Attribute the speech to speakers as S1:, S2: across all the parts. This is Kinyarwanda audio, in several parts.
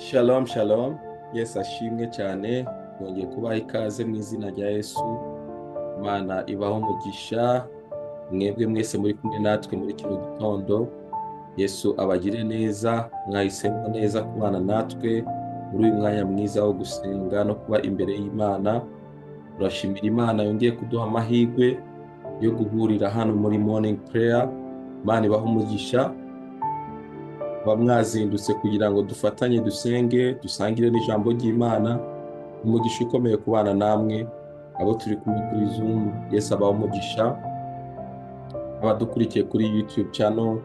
S1: Shalom shalom, Yesu ashimwe cyane. Twongeye kubaha ikaze mu izina rya Yesu. Imana ibaho umugisha mwebwe mwese muri kumwe natwe muri kino gitondo. Yesu abagire neza, mwahisemo neza kubana natwe muri uyu mwanya mwiza wo gusenga no kuba imbere y'Imana. Turashimira Imana yongeye kuduha amahirwe yo guhurira hano muri morning prayer. Imana ibaho umugisha. Mwazindutse kugira ngo dufatanye dusenge, dusangire n'ijambo ry'Imana. Umugisha ukomeye kubana namwe abo turi kumwe kuri Zoom. Yesu abaho umugisha. Abadukurikiye kuri YouTube channel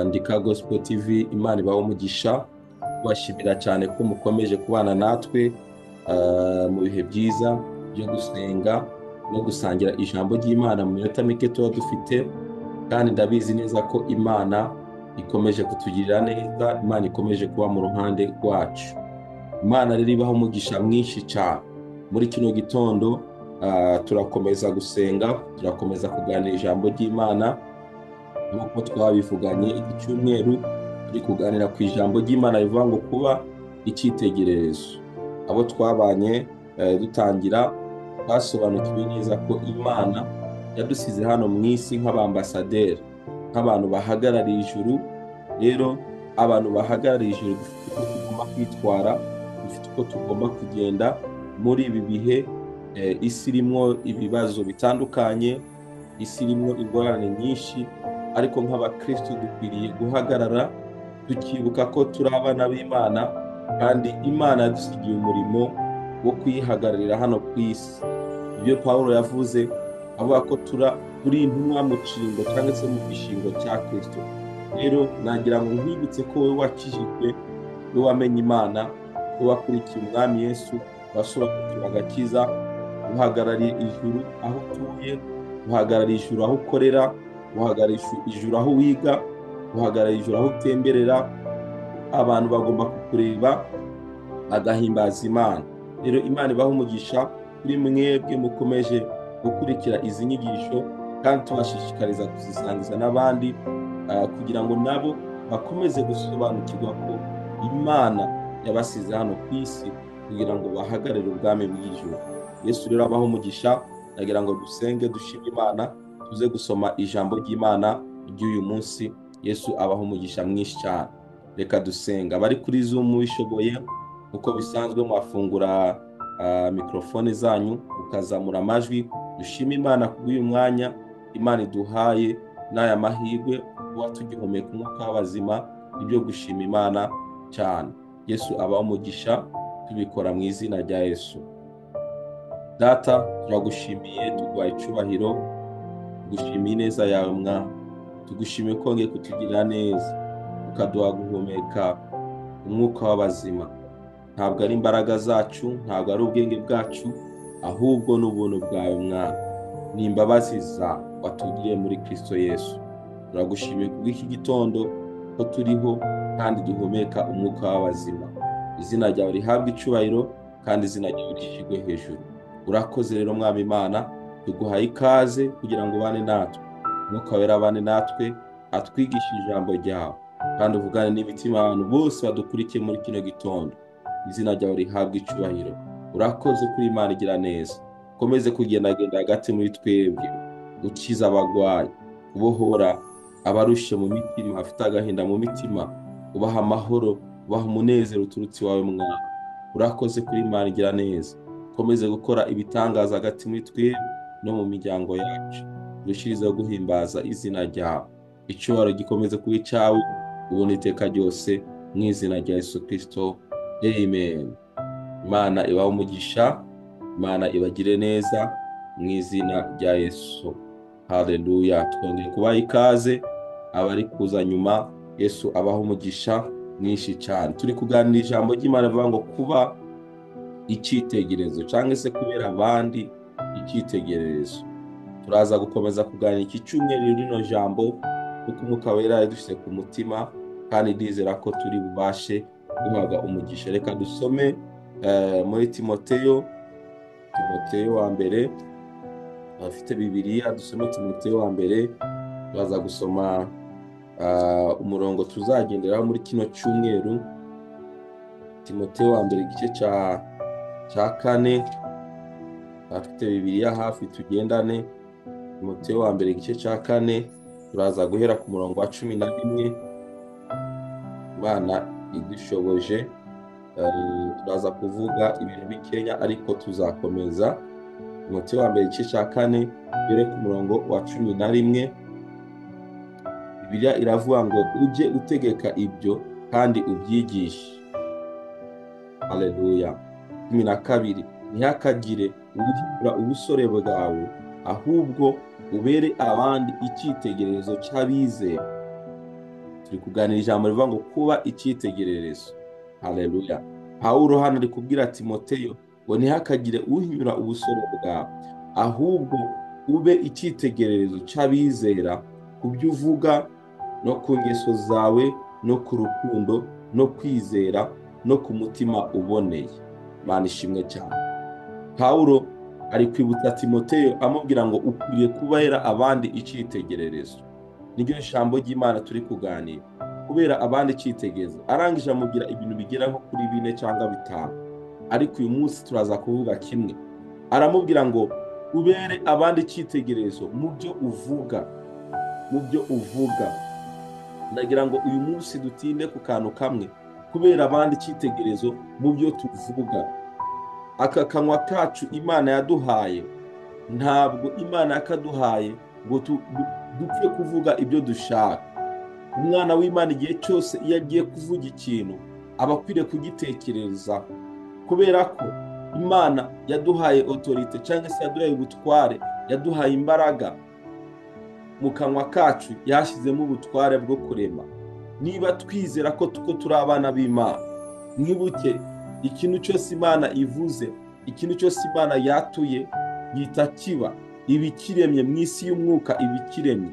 S1: Ndika Gospel TV, Imana ibaho umugisha. Kubashimira cyane ko mukomeje kubana natwe mu bihe byiza byo gusenga no gusangira ijambo ry'Imana mu minota mike tuba dufite, kandi ndabizi neza ko Imana ikomeje kutugirira neza. Imana ikomeje kuba mu ruhande rwacu. Imana rero ibaho umugisha mwinshi cyane. Muri kino gitondo turakomeza gusenga, turakomeza kuganira ijambo ry'Imana nk'uko twabivuganye. Iki cyumweru turi kuganira ku ijambo ry'Imana rivuga ngo kuba icyitegererezo. Abo twabanye dutangira basobanukiwe neza ko Imana yadusize hano mu isi nk'abambasaderi, nk'abantu bahagarariye ijuru. Rero abantu bahagarariye ijuru dufite uko tugomba kwitwara, dufite uko tugomba kugenda muri ibi bihe. Isi irimo ibibazo bitandukanye, isi irimo ingorane nyinshi, ariko nk'abakristo dukwiriye guhagarara tukibuka ko turi abana b'Imana, kandi Imana yadusigiye umurimo wo kuyihagararira hano ku isi. Ibyo Pawulo yavuze avuga ko turi intumwa mu cyimbo cyangwa se mu gishingo cya Kristo. Rero nagira ngo nkwibutse ko wowe wakijijwe, wowe wamenye Imana, wowe wakurikiye umwami Yesu, wasobanukiwe agakiza, uhagarariye ijuru aho utuye, uhagarariye ijuru aho ukorera, uhagarariye ijuru aho wiga, uhagarariye ijuru aho utemberera. Abantu bagomba kukureba agahimbaza Imana. Rero Imana ibaho umugisha kuri mwebwe mukomeje gukurikira izi nyigisho, kandi tubashishikariza kuzisangiza n'abandi kugira ngo nabo bakomeze gusobanukirwa ko Imana yabasize hano ku isi kugira ngo bahagarare ubwami bw'ijuru. Yesu rero abaho umugisha. Nagira ngo dusenge dushime Imana, tuze gusoma ijambo ry'Imana ry'uyu munsi. Yesu abaho umugisha mwinshi cyane. Reka dusenga. Abari kuri Zoom wishoboye, uko bisanzwe mwafungura mikrofone zanyu ukazamura amajwi. Dushime Imana kubw'uyu mwanya Imana iduhaye n'aya mahirwe kuba tugihumeka umwuka w'abazima. Ibyo gushima Imana cyane. Yesu abaho umugisha. Tubikora mu izina rya Yesu. Data, turagushimiye, tuguhaye icyubahiro, tugushimiye ineza yawe Mwami. Tugushimiye ko wongeye kutugirira neza, ukaduha guhumeka umwuka w'abazima. Ntabwo ari imbaraga zacu, ntabwo ari ubwenge bwacu, ahubwo n'ubuntu bwawe Mwami. Ni imbabazi zawe watugiriye muri Kristo Yesu. Turagushimiye kubw'iki gitondo ko turiho kandi duhumeka umwuka w'abazima. Izina ryawe rihabwe icyubahiro, kandi izina ryawe rishyirwe hejuru. Urakoze rero Mwami Imana, tuguhaye ikaze kugira ngo ubane natwe. Umwuka wera abane natwe, atwigishe ijambo ryawe, kandi uvugane n'imitima y'abantu bose badukurikiye muri kino gitondo. Izina ryawe rihabwe icyubahiro. Urakoze kuri Imana igira neza. Ukomeze kugendagenda hagati muri twebwe, ukiza abagwayi, ubohora abarushe mu mitima, bafite agahinda mu mitima, ubaha amahoro, ubaha umunezero uturutse iwawe Mwami. Urakoze kuri Imana igira neza. Ukomeze gukora ibitangaza hagati muri twebwe no mu miryango yacu. Dushirizeho guhimbaza izina ryawe. Icyubahiro gikomeze kuba icyawe ubu n'iteka ryose, mu izina rya Yesu Kristo. Amen. Imana ibaho umugisha. Imana ibagire neza mu izina rya Yesu. Haleluya. Twongeye kubaha ikaze abari kuza nyuma. Yesu abaho umugisha mwinshi cyane. Turi kuganira ijambo ry'Imana rivuga ngo kuba icyitegererezo, cyangwa se kubera abandi icyitegererezo. Turaza gukomeza kuganira iki cyumweru rino jambo kuko umwuka wera yadushyize ku mutima, kandi ndizera ko turi bubashe guhabwa umugisha. Reka dusome muri Timoteyo wa mbere. Abafite Bibiliya dusome Timoteyo wa mbere. Turaza gusoma umurongo tuzagenderaho muri kino cyumweru Timoteyo wa mbere igice cya 4, afite Bibiliya hafi tugendane. Timoteyo wa mbere igice cya 4 turaza guhera ku murongo wa 11. Imana idushoboje turaza kuvuga ibintu bikenya ariko tuzakomeza. Timoteyo wa mbere igice cya 4 bere ku murongo wa 11. Bibiliya iravuga ngo ujye utegeka ibyo kandi ubyigishe. Haleluya. 12, ntihakagire uwuhindura ubusore bwawe, ahubwo ubere abandi icyitegererezo cy'abizera. Turi kuganira ijambo rivuga ngo kuba icyitegererezo. Haleluya. Pawulo hano ari kubwira Timoteyo ngo ntihakagire uhinyura ubusore bwawe, ahubwo ube icyitegererezo cy'abizera ku byo uvuga no ku ngeso zawe no ku rukundo no kwizera no ku mutima uboneye. Imana ishimwe cyane. Pawulo ari kwibutsa Timoteyo amubwira ngo ukwiriye kubera abandi icyitegererezo. Niryo jambo ry'Imana turi kuganira, kubera abandi icyitegererezo. Arangije amubwira ibintu bigera nko kuri 4 cyangwa 5, ariko uyu munsi turaza kuvuga kimwe. Aramubwira ngo ubere abandi icyitegererezo mu byo uvuga. Ndagira ngo uyu munsi dutinde ku kantu kamwe, kubera abandi icyitegererezo mu byo tuvuga. Aka kanwa kacu Imana yaduhaye, ntabwo Imana yakaduhaye ngo dupfe kuvuga ibyo dushaka. Umwana w'Imana igihe cyose iyo agiye kuvuga ikintu aba akwiriye kugitekerezaho, kubera ko Imana yaduhaye autorite cyangwa se yaduhaye ubutware, yaduhaye imbaraga. Mu kanwa kacu yashyizemo ubutware bwo kurema. Niba twizera ko turi abana b'Imana, mwibuke ikintu cyose Imana ivuze, ikintu cyose Imana yatuye yita kiba. Ibikiremye mu isi y'umwuka, ibikiremye.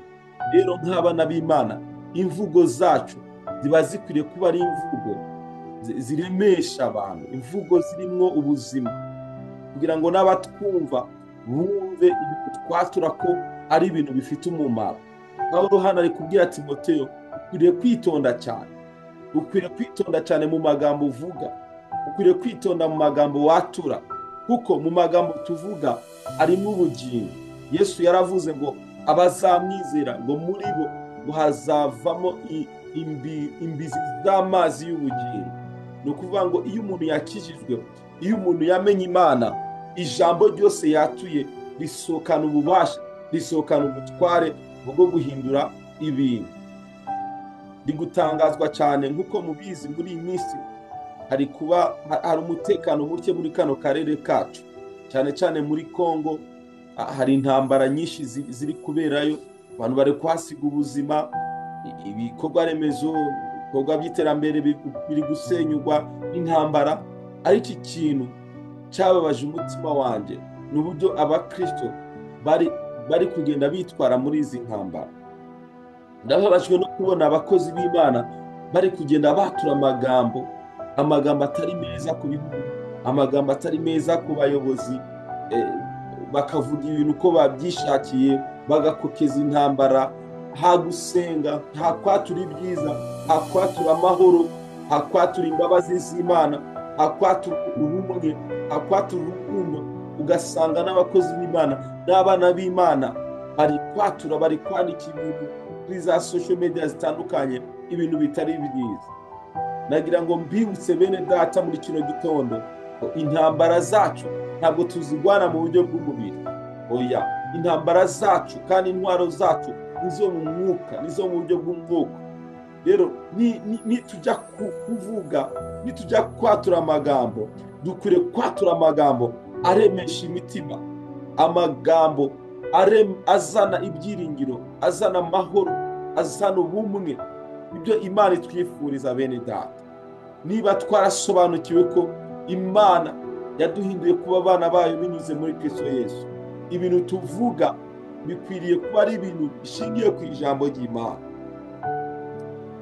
S1: Rero nk'abana b'Imana, imvugo zacu ziba zikwiriye kuba ari imvugo ziremesha abantu, imvugo zirimo ubuzima, kugira ngo n'abatwumva bumve ibintu twatura ko ari ibintu bifite umumaro. Pawulo hano ari kubwira Timoteyo ukwiriye kwitonda cyane. Ukwiriye kwitonda cyane mu magambo uvuga, ukwiriye kwitonda mu magambo watura, kuko mu magambo tuvuga arimo ubugingo. Yesu yaravuze ngo abazamwizera ngo muri bo ngo hazavamo imbizi z'amazi y'ubugingo. Ni ukuvuga ngo iyo umuntu yakijijwe, iyo umuntu yamenye Imana, ijambo ryose yatuye risohokana ububasha, risohokana ubutware bwo guhindura ibintu. Rigutangazwa cyane nk'uko mubizi muri iyi minsi hari umutekano muke muri kano karere kacu, cyane cyane muri Kongo. Hari intambara nyinshi ziri kuberayo, abantu bari kwasiga ubuzima, ibikorwa remezo, ibikorwa by'iterambere biri gusenyurwa n'intambara. Ariko ikintu cyababaje umutima wanjye ni uburyo abakristo bari kugenda bitwara muri izi ntambara. Ndababajwe no kubona abakozi b'Imana bari kugenda batura amagambo atari meza ku bihugu, amagambo atari meza ku bayobozi, bakavuga ibintu uko babyishakiye, bagakokeza intambara. Ha gusenga, ha kwatura ibyiza, ha kwatura amahoro, ha kwatura imbabazi z'Imana, ha kwatura ubumwe, ha kwatura urukundo. Ugasanga n'abakozi b'Imana n'abana b'Imana bari kwatura, bari kwandika ibintu kuri za social media zitandukanye, ibintu bitari byiza. Nagira ngo mbibutse bene data muri kino gitondo, intambara zacu ntabwo tuzigwana mu buryo bw'umubiri. Oya, intambara zacu kandi intwaro zacu nizo mu mwuka, nizo mu buryo bw'umwuka. Rero nitujya kuvuga, nitujya kwatura amagambo, dukwiriye kwatura amagambo aremesha imitima, amagambo azana ibyiringiro, azana amahoro, azana ubumwe. Ibyo Imana itwifuriza bene data. Niba twarasobanukiwe ko Imana yaduhinduye kuba abana bayo binyuze muri Kristo Yesu, ibintu tuvuga bikwiriye kuba ari ibintu bishingiye ku ijambo ry'Imana.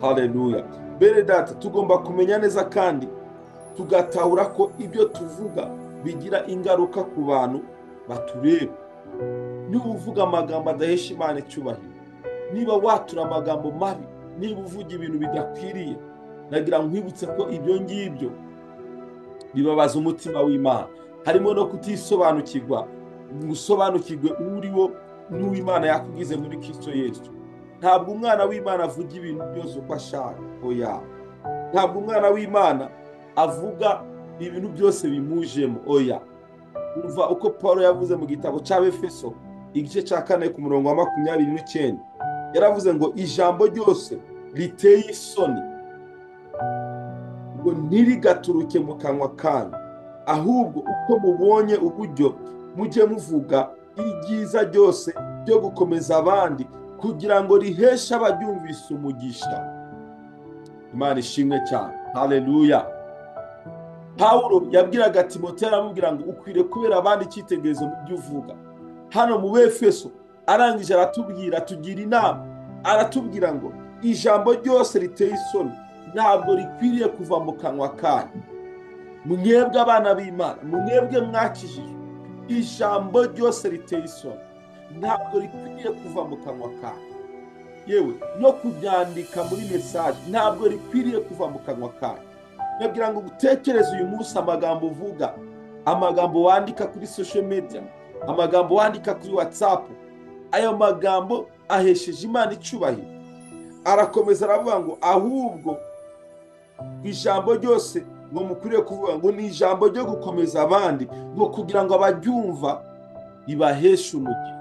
S1: Haleluya. Bene data, tugomba kumenya neza kandi tugatahura ko ibyo tuvuga bigira ingaruka ku bantu batureba. Niba uvuga amagambo adahesha Imana icyubahiro, niba watura amagambo mabi, niba uvuga ibintu bidakwiriye, nagira nkwibutse ko ibyo ngibyo bibabaza umutima w'Imana. Harimo no kutisobanukirwa ngo usobanukirwe uriwo n'uw'Imana yakugize muri Kristo Yesu. Ntabwo umwana w'Imana avuga ibintu byose uko ashaka, oya. Ntabwo umwana w'Imana avuga ibintu byose bimujemo, oya. Umva uko Paulo yavuze mu gitabo cy'Abefeso igice cya 4 ku murongo wa 29, yaravuze ngo ijambo ryose riteye isoni ngo ntirigaturuke mu kanwa kanyu, ahubwo uko mubonye uburyo mujye muvuga ibyiza byose byo gukomeza abandi kugira ngo riheshe abaryumvise umugisha. Imana ishimwe cyane, haleluya. Paulo yabwiraga Timoteyo, aramubwira ngo ukwiriye kubera abandi icyitegererezo mu byo uvuga. Hano mu Befeso arangije aratubwira, tugira inama, aratubwira ngo ijambo ryose riteye isoni ntabwo rikwiriye kuva mu kanwa kanyu. Mwebwe abana b'Imana, mwebwe mwakijijwe, ijambo ryose riteye isoni ntabwo rikwiriye kuva mu kanwa kanyu. Yewe no kubyandika muri message ntabwo rikwiriye kuva mu kanwa kanyu. Nabwira ngo gutekereza uyu munsi amagambo uvuga, amagambo wandika kuri social media, amagambo wandika kuri WhatsApp, ayo magambo ahesheje Imana icyubahiro. Arakomeza aravuga ngo ahubwo ijambo ryose ngo mukwiriye kuvuga ngo ni ijambo ryo gukomeza abandi, ngo kugira ngo abaryumva ibaheshe umugisha.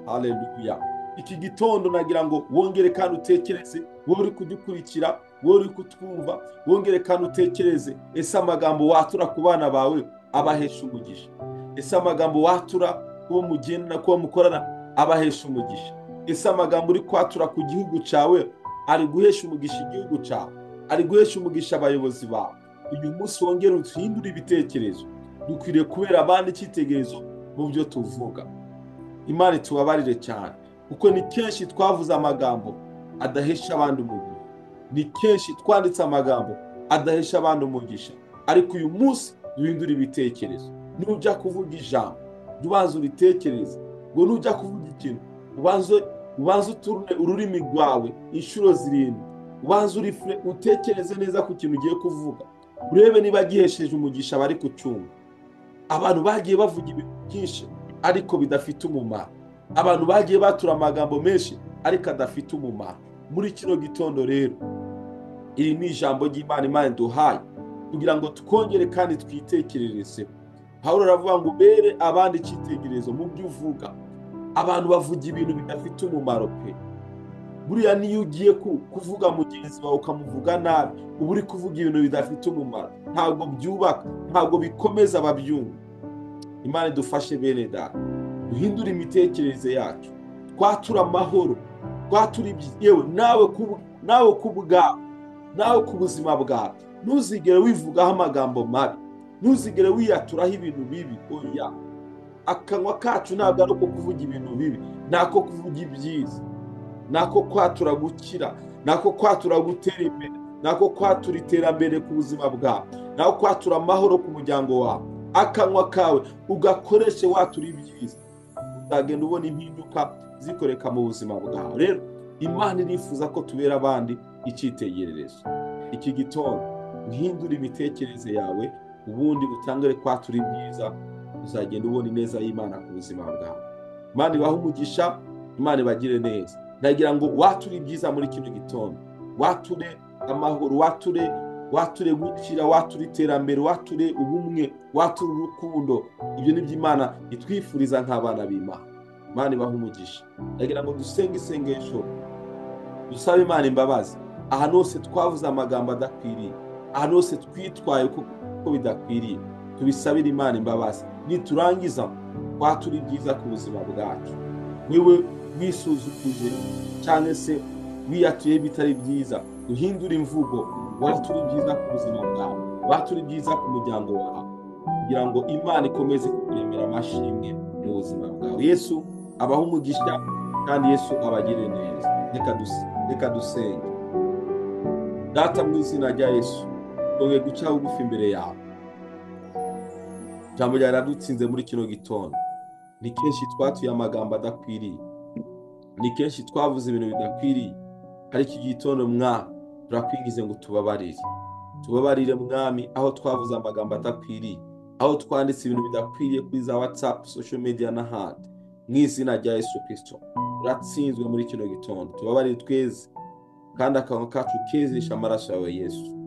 S1: Haleluya. Iki gitondo nagira ngo wongere kandi utekereze, wowe uri kudukurikira, wowe uri kutwumva, wongere kandi utekereze, ese amagambo watura ku bana bawe abahesha umugisha? Ese amagambo watura kubo mugenda kubo mukorana abahesha umugisha? Ese amagambo uri kwatura ku gihugu cyawe ari guhesha umugisha igihugu cyawe? Ari guhesha umugisha abayobozi bawe? Uyu munsi wongere uhindure ibitekerezo. Dukwiriye kubera abandi icyitegererezo mu byo tuvuga. Imana tubabarire cyane, kuko ni kenshi twavuze amagambo adahesha abandi umugisha. Ni kenshi twanditse amagambo adahesha abandi umugisha. Ariko uyu munsi duhindura ibitekerezo. Nujya kuvuga ijambo, ubanze uritekereze. Ngo nujya kuvuga ikintu, ubanze uturune ururimi rwawe inshuro 7. Ubanze utekereze neza ku kintu ugiye kuvuga. Urebe niba gihesheje umugisha bari kucyumva. Abantu bagiye bavuga ibintu byinshi ariko bidafite umumaro. Abantu bagiye batura amagambo menshi ariko adafite umumaro. Muri kino gitondo rero, iri ni ijambo ry'Imana Imana duhaye kugira ngo tukongere kandi twitekerereze. Paulo aravuga ngo ubere abandi icyitegererezo mu byo uvuga. Abantu bavuga ibintu bidafite umumaro pe. Buriya niyo ugiye kuvuga mugenzi wawe ukamuvuga nabi, uba uri kuvuga ibintu bidafite umumaro. Ntabwo byubaka, ntabwo bikomeza ababyumva. Imana idufashe bene data, duhindure imitekerereze yacu, twatura amahoro, twatura yewe nawe kubwawe, nawe ku buzima bwawe. Ntuzigere wivugaho amagambo mabi, ntuzigere wiyaturaho ibintu bibi, oya. Akanwa kacu ntabwo ari uko kuvuga ibintu bibi, nako kuvuga ibyiza, nako kwatura gukira, nako kwatura gutera imbere, nako kwatura iterambere ku buzima bwawe, nako kwatura amahoro ku muryango wawe. Akanwa kawe ugakoreshe watura ibyiza, uzagenda ubona impinduka zikoreka mu buzima bwawe. Rero Imana irifuza ko tubera abandi icyitegererezo. Iki gitondo uhindure imitekerereze yawe, ubundi utangire kwatura ibyiza, uzagenda ubona ineza y'Imana ku buzima bwawe. Imana ibahe umugisha, Imana ibagire neza. Ndagira ngo wature ibyiza muri kino gitondo, wature amahoro, wature gukira, wature iterambere, wature ubumwe, wature urukundo. Ibyo ni byo Imana itwifuriza nk'abana b'Imana. Imana ibahe umugisha. Ndagira ngo dusenge isengesho, dusabe Imana imbabazi ahantu hose twavuze amagambo adakwiriye, ahantu hose twitwaye uko bidakwiriye. Tubisabire Imana imbabazi. Niturangiza wature ibyiza ku buzima bwacu. Niwe wisuzuguje cyangwa se wiyatuye bitari byiza, uhindura imvugo, wature ibyiza ku buzima bwawe, wature ibyiza ku muryango wawe, kugira ngo Imana ikomeze kukuremera amashimwe mu buzima bwawe. Yesu abahe umugisha kandi Yesu abagire neza. Reka dusenge. Data, mu izina rya Yesu, twongeye guca bugufi imbere yawe. Ijambo ryawe radutsinze muri kino gitondo. Ni kenshi twatuye amagambo adakwiriye, ni kenshi twavuze ibintu bidakwiriye, ariko iki gitondo turakwingize ngo tubabarire. tubabarire mwami aho twavuze amagambo adakwiriye, aho twanditse ibintu bidakwiriye kuri za WhatsApp, social media n'ahandi. Mu izina rya Yesu Kristo uratsinzwe muri kino gitondo, tubabarire tweze kandi akanwa kacu kezesha amaraso yawe Yesu.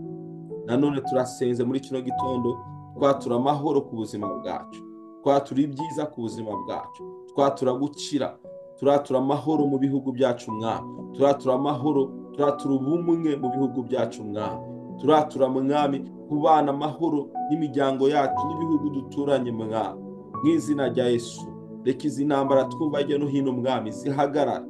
S1: Nanone turasenze muri kino gitondo, twatura amahoro ku buzima bwacu, twatura ibyiza ku buzima bwacu, twatura gukira, turatura amahoro mu bihugu byacu mwami, turatura amahoro, turatura ubumwe mu bihugu byacu mwami, turatura mwami kubana amahoro n'imiryango yacu n'ibihugu duturanye mwami. Mu izina rya Yesu reka izi ntambara twumva hirya no hino mwami zihagarara,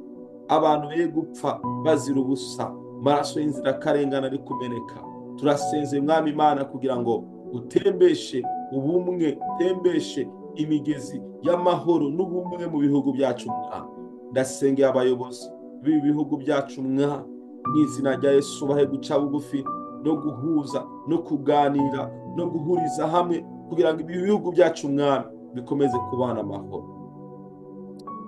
S1: abantu be gupfa bazira ubusa, amaraso y'inzirakarengane ari kumeneka. Turasenze mwami Imana kugira ngo utembeshe ubumwe, utembeshe imigezi y'amahoro n'ubumwe mu bihugu byacu mwami. Ndasengera abayobozi b'ibi bihugu byacu mwami, mu izina rya Yesu bahe guca bugufi no guhuza no kuganira no guhuriza hamwe kugira ngo ibi bihugu byacu mwami bikomeze kubana amahoro.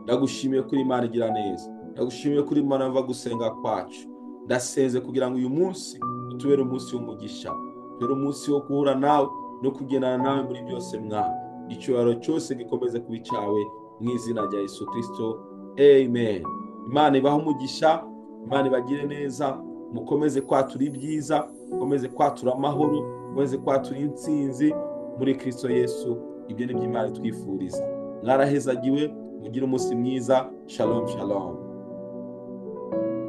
S1: Ndagushimiye kuri Imana igira neza, ndagushimiye kuri Imana yumva gusenga kwacu. Ndasenze kugira ngo uyu munsi utubere umunsi w'umugisha, utubere umunsi wo guhura nawe no kugendana nawe muri byose mwami. Icyubahiro cyose gikomeze kuba icyawe mu izina rya Yesu Kristo, amen. Imana ibahe umugisha, Imana ibagire neza, mukomeze kwatura ibyiza, mukomeze kwatura amahoro, mukomeze kwatura intsinzi muri Kristo Yesu. Ibyo ni byo Imana itwifuriza. Mwarahezagiwe, mugire umunsi mwiza. Shalom shalom.